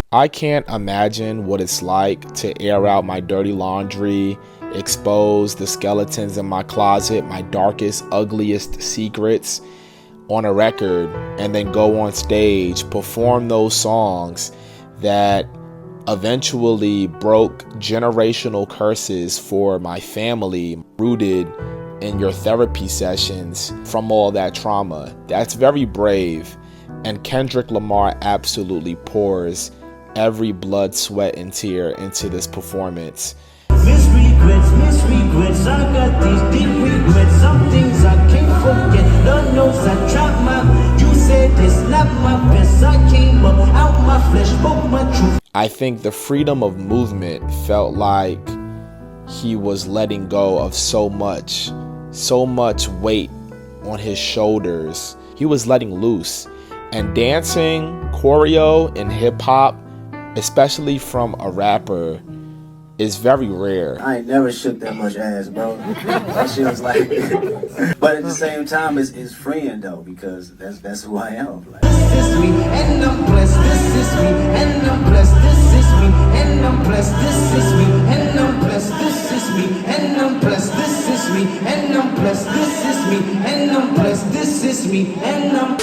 I can't imagine what it's like to air out my dirty laundry, expose the skeletons in my closet, my darkest, ugliest secrets on a record, and then go on stage, perform those songs that eventually broke generational curses for my family, rooted in your therapy sessions from all that trauma. That's very brave. And Kendrick Lamar absolutely pours every blood, sweat, and tear into this performance. Miss regrets, I got these deep regrets. Some things I can't forget. Lord knows I tried my, you said it's not my best. I came up out my flesh, spoke my truth. I think the freedom of movement felt like he was letting go of so much weight on his shoulders. He was letting loose. And dancing, choreo, and hip hop, especially from a rapper, is very rare. I ain't never shook that much ass, bro. That shit was like, but at the same time, it's freeing though, because that's who I am. Like. This is me, and I'm blessed. This is me, and I'm blessed. This is me, and I'm blessed. This is me, and I'm blessed. This is me, and I'm blessed. This is me, and I'm blessed. This is me, and I'm blessed. This is me, and I'm.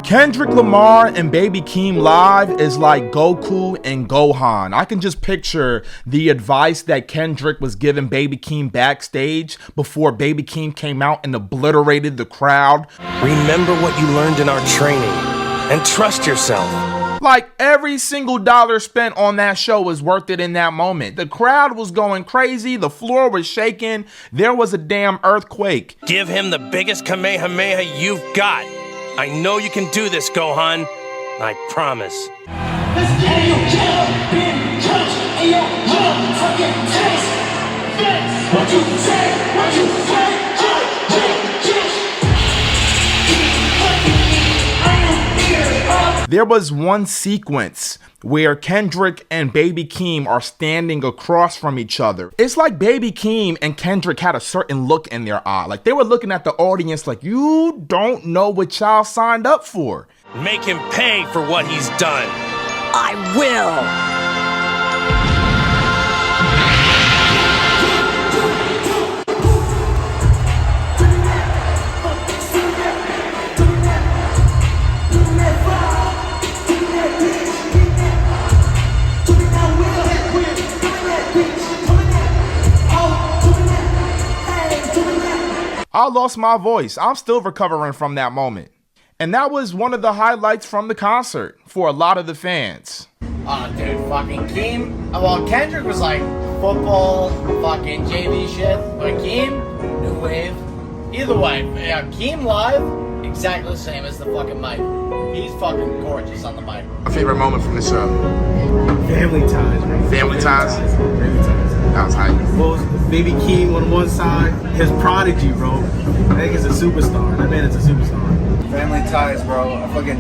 Kendrick Lamar and Baby Keem live is like Goku and Gohan. I can just picture the advice that Kendrick was giving Baby Keem backstage before Baby Keem came out and obliterated the crowd. Remember what you learned in our training and trust yourself. Like every single dollar spent on that show was worth it in that moment. The crowd was going crazy. The floor was shaking. There was a damn earthquake. Give him the biggest Kamehameha you've got. I know you can do this, Gohan. I promise. There was one sequence where Kendrick and Baby Keem are standing across from each other. It's like Baby Keem and Kendrick had a certain look in their eye. Like they were looking at the audience like, you don't know what y'all signed up for. Make him pay for what he's done. I will. I lost my voice. I'm still recovering from that moment. And that was one of the highlights from the concert for a lot of the fans. Oh, dude, fucking Keem. Well, Kendrick was like football, fucking JV shit. But Keem, new wave. Either way, yeah, Keem live, exactly the same as the fucking mic. He's fucking gorgeous on the mic. My favorite moment from the show? Family ties, man. Family ties? Family ties. That was hype. Well, Baby Keem on one side, his prodigy, bro. I think he's a superstar. That man is a superstar. Family ties, bro. I fucking.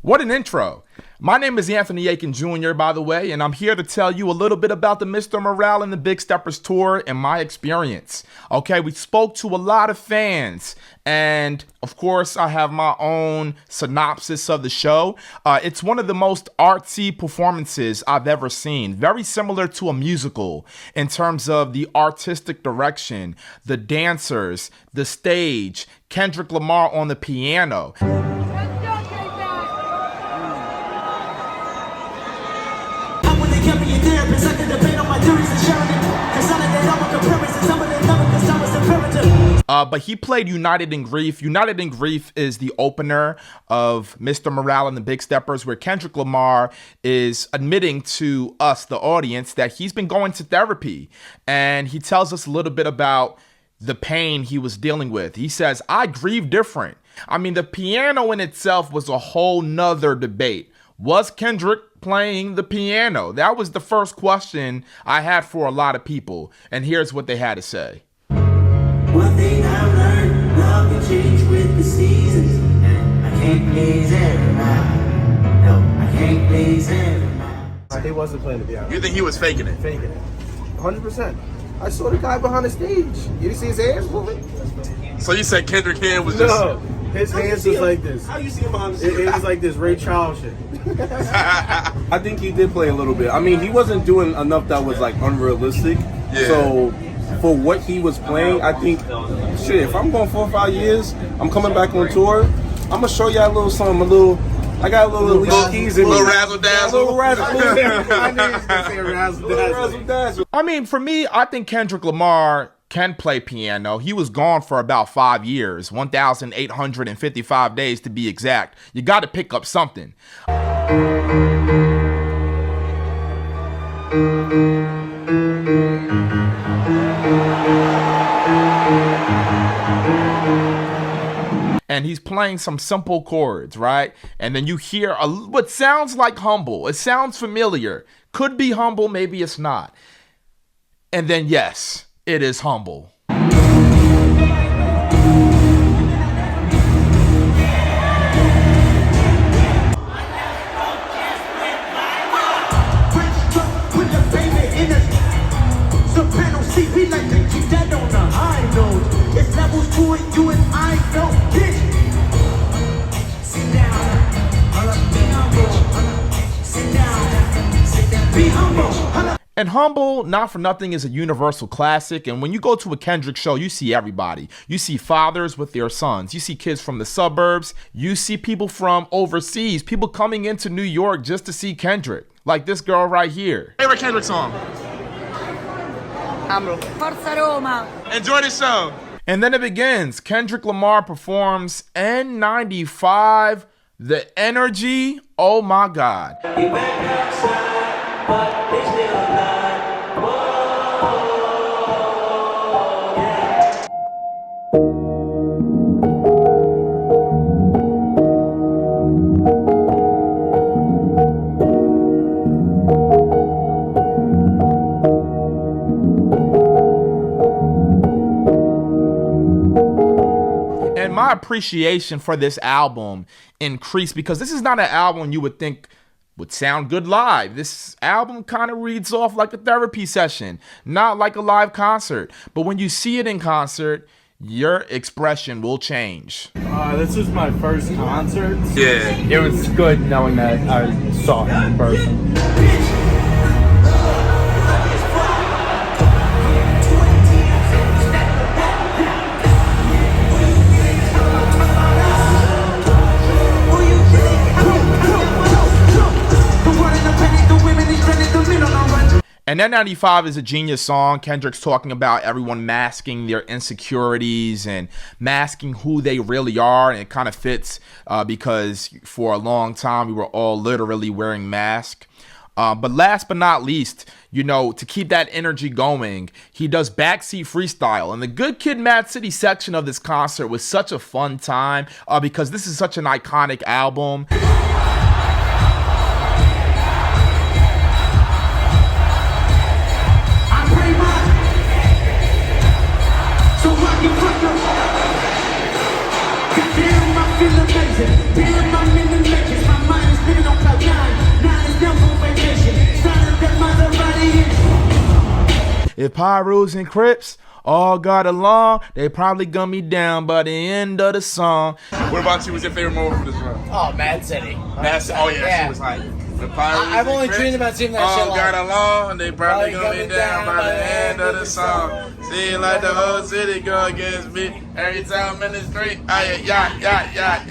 What an intro. My name is Anthony Aiken Jr., by the way, and I'm here to tell you a little bit about the Mr. Morale and the Big Steppers tour and my experience. Okay, we spoke to a lot of fans, and of course, I have my own synopsis of the show. It's one of the most artsy performances I've ever seen. Very similar to a musical in terms of the artistic direction, the dancers, the stage, Kendrick Lamar on the piano. But he played United in Grief. United in Grief is the opener of Mr. Morale and the Big Steppers, where Kendrick Lamar is admitting to us, the audience, that he's been going to therapy. And he tells us a little bit about the pain he was dealing with. He says, I grieve different. I mean, the piano in itself was a whole nother debate. Was Kendrick playing the piano? That was the first question I had for a lot of people. And here's what they had to say. One thing I've learned, love can change with the seasons. I can't please everybody. No, I can't please everybody. He wasn't playing the piano. You think he was faking it? Faking it. 100%. I saw the guy behind the stage. You didn't see his hands moving? So you said Kendrick hand was just... No, his hands was like this. How you see him behind the scenes? It was like this Ray Charles shit. I think he did play a little bit. I mean, he wasn't doing enough that was like unrealistic. Yeah. So for what he was playing, I think, shit, if I'm going 4 or 5 years, I'm coming back on tour, I'm gonna show y'all a little something, I got a little Alicia Keys in me. Little razzle dazzle. Little razzle dazzle. I mean, for me, I think Kendrick Lamar can play piano. He was gone for about 5 years, 1,855 days to be exact. You got to pick up something. And he's playing some simple chords, right? And then you hear what sounds like humble. It sounds familiar. Could be humble, maybe it's not. And then, yes, it is humble. Soprano, see, we like to keep that on the high note. It's levels to it, you and I know, bitch. Sit down, be humble. Sit down, be humble. And Humble, not for nothing, is a universal classic. And when you go to a Kendrick show, you see everybody. You see fathers with their sons. You see kids from the suburbs. You see people from overseas. People coming into New York just to see Kendrick. Like this girl right here. Favorite Kendrick song? Forza Roma. Enjoy the show. And then it begins. Kendrick Lamar performs N95. The energy, oh my God. My appreciation for this album increased because this is not an album you would think would sound good live. This album kind of reads off like a therapy session, not like a live concert. But when you see it in concert, your expression will change. This was my first concert. Yeah. It was good knowing that I saw him in person. And N95 is a genius song. Kendrick's talking about everyone masking their insecurities and masking who they really are. And it kind of fits because for a long time, we were all literally wearing masks. But last but not least, you know, to keep that energy going, he does backseat freestyle. And the Good Kid, Mad City section of this concert was such a fun time because this is such an iconic album. If Pyrus and Crips all got along, they probably gun me down by the end of the song. What about you? What's your favorite moment from this run? Oh, Mad City. Oh yeah, she was like, the Pirates I've only dreamed about seeing that shit all got along, and they probably gun me down by the end of the song. Seeing like the whole city go against me every time I'm in the street. Yeah.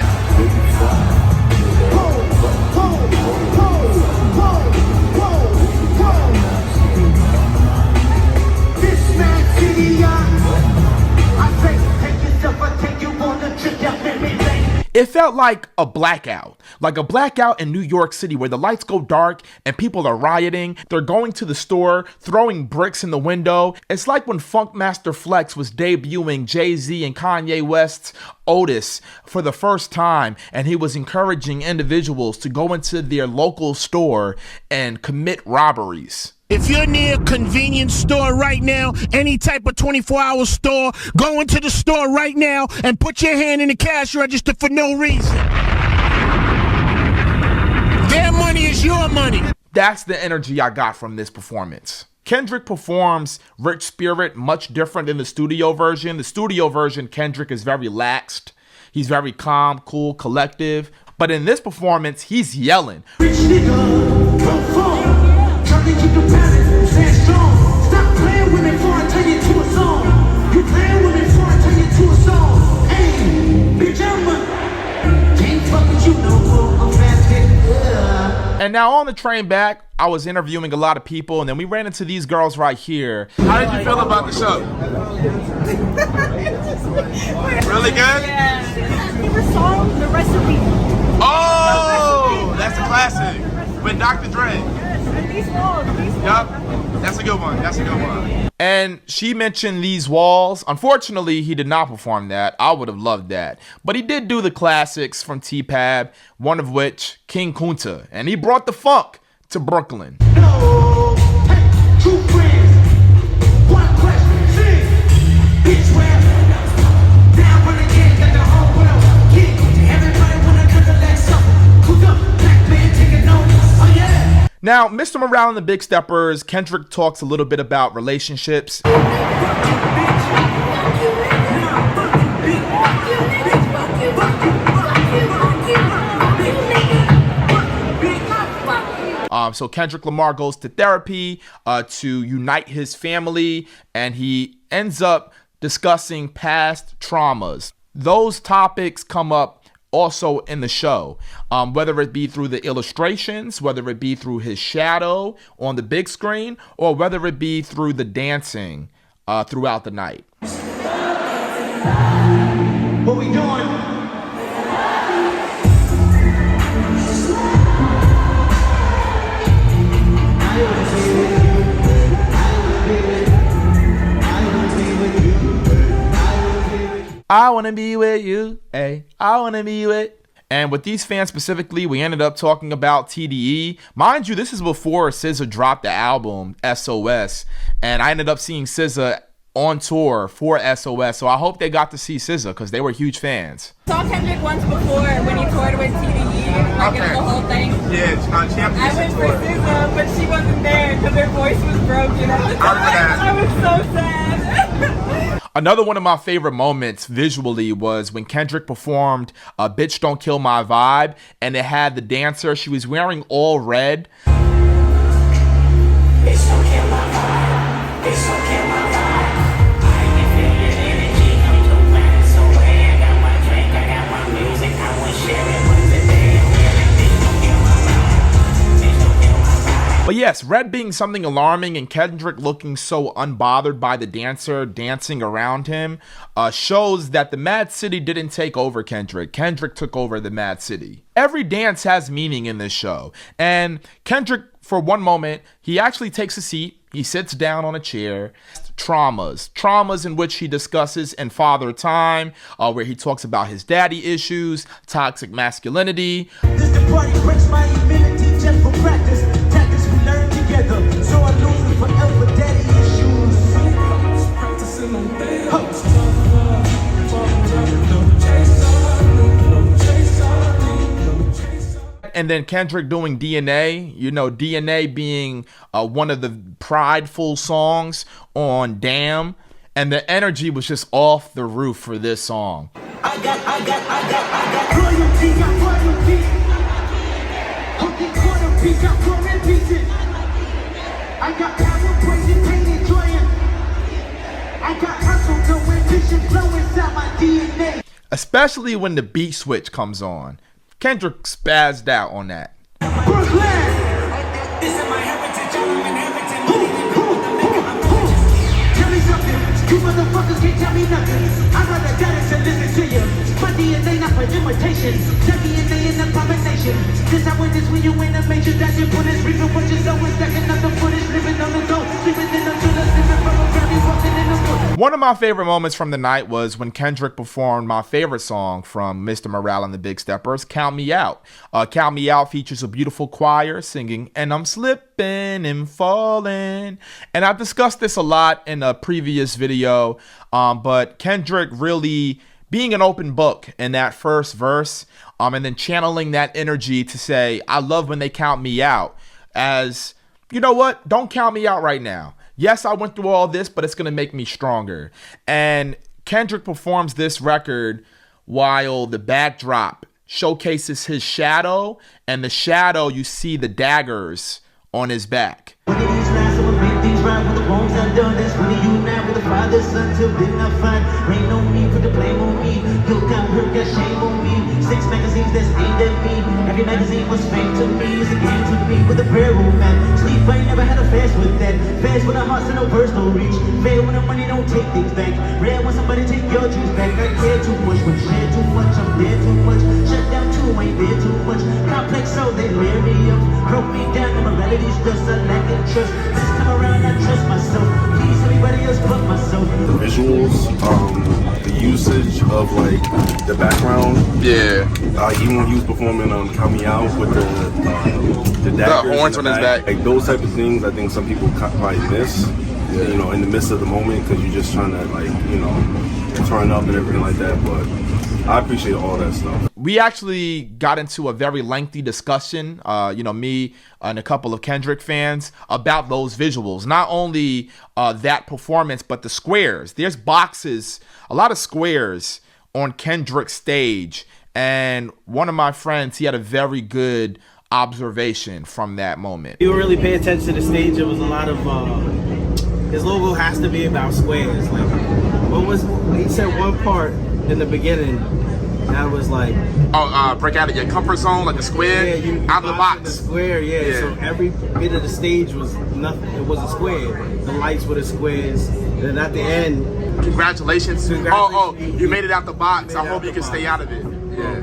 It felt like a blackout in New York City where the lights go dark and people are rioting. They're going to the store, throwing bricks in the window. It's like when Funkmaster Flex was debuting Jay-Z and Kanye West's Otis for the first time, and he was encouraging individuals to go into their local store and commit robberies. If you're near a convenience store right now, any type of 24-hour store, go into the store right now and put your hand in the cash register for no reason. Their money is your money. That's the energy I got from this performance. Kendrick performs Rich Spirit much different than the studio version. The studio version, Kendrick is very laxed. He's very calm, cool, collective. But in this performance, he's yelling. Rich nigga, perform. Turn into the palace, stand strong. Stop playing with me before I turn you to a song. You playing with me before I turn you to a song. Hey, bitch, can't fuck with you no more. I'm fasted. And now on the train back, I was interviewing a lot of people, and then we ran into these girls right here. How did you feel about the show? Really good? Yeah. Favorite song, The Recipe. Oh, that's a classic with Dr. Dre. These walls. Yup, that's a good one. That's a good one. And she mentioned These Walls. Unfortunately, he did not perform that. I would have loved that. But he did do the classics from T-Pab, one of which, King Kunta. And he brought the funk to Brooklyn. No, hey, two friends, one question, sing. Bitch, where? Now run again, got the whole world. King, everybody wanna cut the legs up. Who's up? Black man taking notice. Oh yeah. Now, Mr. Morale and the Big Steppers, Kendrick talks a little bit about relationships. So Kendrick Lamar goes to therapy to unite his family, and he ends up discussing past traumas. Those topics come up also in the show, whether it be through the illustrations, whether it be through his shadow on the big screen, or whether it be through the dancing throughout the night. What we doing? I wanna be with you, hey, I wanna be with. And with these fans specifically, we ended up talking about TDE. Mind you, this is before SZA dropped the album SOS, and I ended up seeing SZA on tour for SOS, so I hope they got to see SZA because they were huge fans. Saw Kendrick once before when he toured with TDE, like the whole thing. Yeah, on Championship I went for Tour. SZA, but she wasn't there because her voice was broken at the time. I was so sad. Another one of my favorite moments visually was when Kendrick performed Bitch Don't Kill My Vibe, and it had the dancer, she was wearing all red. Bitch don't kill my vibe. Bitch don't kill my vibe. I can feel your energy. I'm too mad, so I got my drink, I got my music, I want to share it, but today I'm feeling bitch don't kill my vibe. Bitch don't kill my vibe. But yes, red being something alarming and Kendrick looking so unbothered by the dancer dancing around him shows that the Mad City didn't take over Kendrick. Kendrick took over the Mad City. Every dance has meaning in this show. And Kendrick, for one moment, he actually takes a seat. He sits down on a chair. Traumas in which he discusses in Father Time, where he talks about his daddy issues, toxic masculinity. This the party breaks my immunity just for practice. Tactics we learn together. So I lose it forever. Daddy issues. Practicing on And then Kendrick doing DNA, you know, DNA being one of the prideful songs on Damn. And the energy was just off the roof for this song. I got royalty, got royalty. Hooking quarter piece, got quarter pieces. I got power, poison, pain, and joy. I got hustle, no ambition, flow inside my DNA. Especially when the beat switch comes on. Kendrick spazzed out on that. Brooklyn! This is my heritage, I'm inheriting. Tell me something, you motherfuckers can't tell me nothing. I rather die than to listen to you. My DNA not for imitation. That DNA is an abomination. This I witness when you in a major dash and put it reaping what you're sowing. Stacking up the footage, living on the go. Sleeping in the chillers, living from a family, walking in the wood. One of my favorite moments from the night was when Kendrick performed my favorite song from Mr. Morale and the Big Steppers, Count Me Out. Count Me Out features a beautiful choir singing, and I'm slipping and falling. And I've discussed this a lot in a previous video, but Kendrick really being an open book in that first verse, and then channeling that energy to say, I love when they count me out, as you know what? Don't count me out right now. Yes, I went through all this, but it's going to make me stronger. And Kendrick performs this record while the backdrop showcases his shadow, and the shadow, you see the daggers on his back. Six magazines that's aimed at me. Every magazine was fake to me. It's a game to me with a prayer room man. Sleep, I ain't never had a fast with that. Fast with a heart so no words no reach. Fail when the money don't take things back. Rare when somebody take your dreams back. I care too much, when share too much, I'm there too much. Shut down too, ain't there too much. Complex so they wear me up. Broke me down, and morality's just a lack of trust. This time around I trust myself. Please everybody else but myself. The visuals, the usage of like the background. Yeah. Even when he was performing Count Me Out with the daggers, the horns on his back. Like those type of things, I think some people probably miss. Yeah. You know, in the midst of the moment, because you're just trying to like, you know, turn up and everything like that. But I appreciate all that stuff. We actually got into a very lengthy discussion, me and a couple of Kendrick fans, about those visuals. Not only that performance, but the squares. There's boxes, a lot of squares on Kendrick's stage. And one of my friends, he had a very good observation from that moment. You really pay attention to the stage. It was a lot of, his logo has to be about squares. Like, he said one part in the beginning that was like, break out of your comfort zone, like a square, out of the box. The square, yeah. So every bit of the stage was nothing. It was a square. The lights were the squares. And at the end, congratulations. Oh, you made it out the box. I hope you can stay out of it. Yeah.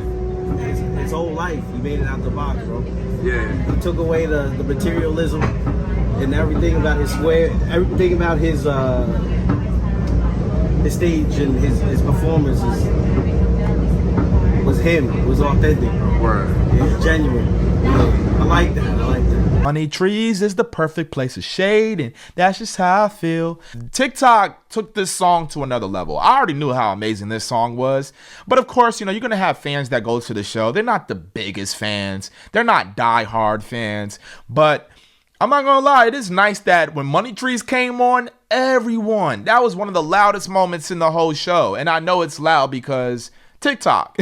His whole life, he made it out the box, bro. Yeah. He took away the materialism and everything about his square, everything about his stage and his performances was him. It was authentic, bro. Word. Yeah, genuine. Yeah. I like that. Money trees is the perfect place of shade, and that's just how I feel. TikTok took this song to another level. I already knew how amazing this song was, but of course, you're gonna have fans that go to the show. They're not the biggest fans. They're not die-hard fans, but I'm not gonna lie, it is nice that when Money Trees came on, that was one of the loudest moments in the whole show. And I know it's loud because TikTok.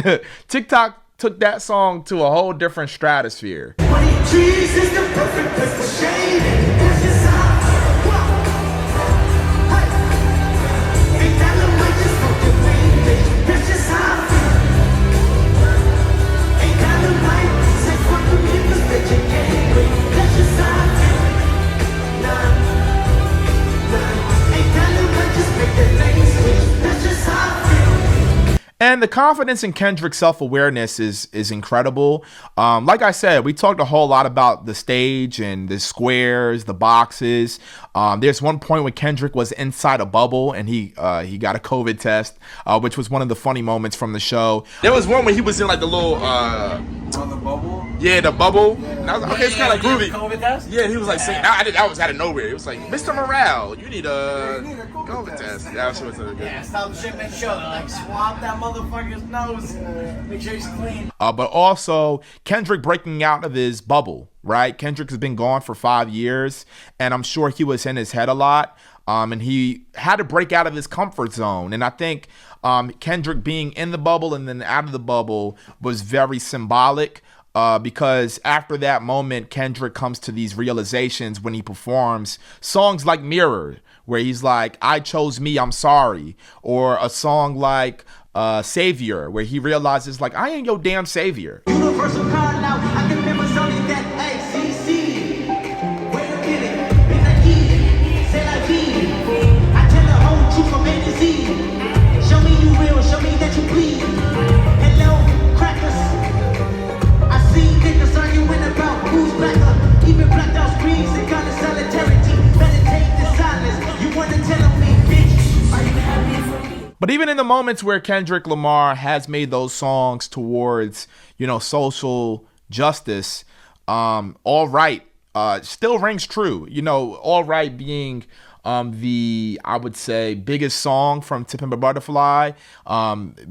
TikTok took that song to a whole different stratosphere. Money trees is the perfect place for shade. That's just how I walk. Hey, ain't that the way you smoke your weed? That's just how I feel. Ain't that the way? Say fuck the niggas that you can't wait. That's just how I feel. Nah. Ain't that the way? Just make that lane switch. That's just how I feel. And the confidence in Kendrick's self-awareness is incredible. Like I said, we talked a whole lot about the stage and the squares, the boxes. There's one point when Kendrick was inside a bubble and he got a COVID test, which was one of the funny moments from the show. There was one when he was in like the little on the bubble. Yeah, the bubble. And I was like, okay, it's kind of like groovy. COVID test? Yeah, he was like saying, that was out of nowhere. It was like, Mr. Morale, you need a COVID test. That was so good. Yeah, stop shipment show. Like swab that motherfucker's nose. Make sure he's clean. But also Kendrick breaking out of his bubble, right? Kendrick has been gone for 5 years, and I'm sure he was in his head a lot. And he had to break out of his comfort zone. And I think Kendrick being in the bubble and then out of the bubble was very symbolic. Because after that moment, Kendrick comes to these realizations when he performs songs like Mirror, where he's like, I chose me, I'm sorry. Or a song like Savior, where he realizes, like, I ain't your damn savior. Universal card now, I can remember something that ACC. Wait a minute, in the E, say la vie. I tell the whole truth from A to Z. Show me you real, show me that you bleed. Hello, crackers. I see niggas arguing about who's blacker. Even blacked out screens and got a solidarity. Meditate the silence. You wanna tell me, bitch, are you happy for me? But even in the moments where Kendrick Lamar has made those songs towards, social justice, All Right still rings true. All Right being I would say, biggest song from To Pimp a Butterfly,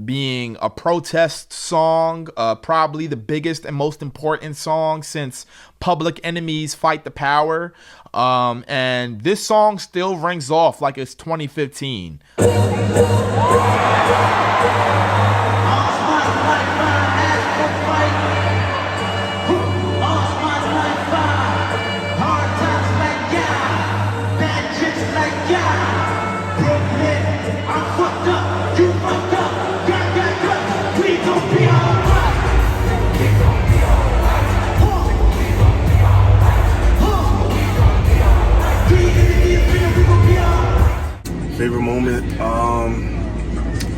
being a protest song, probably the biggest and most important song since Public Enemy's Fight the Power. And this song still rings off like it's 2015. Favorite moment,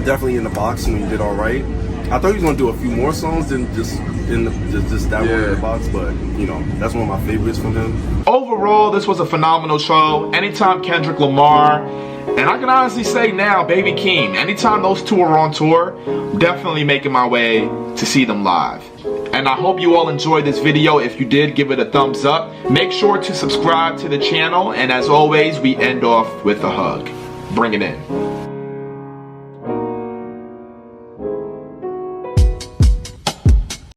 definitely in the box when he did all right. I thought he was gonna do a few more songs than just that one in the box, but you know, that's one of my favorites from him. Overall, this was a phenomenal show. Anytime Kendrick Lamar, and I can honestly say now, Baby Keem, anytime those two are on tour, definitely making my way to see them live. And I hope you all enjoyed this video. If you did, give it a thumbs up. Make sure to subscribe to the channel, and as always, we end off with a hug. Bring it in.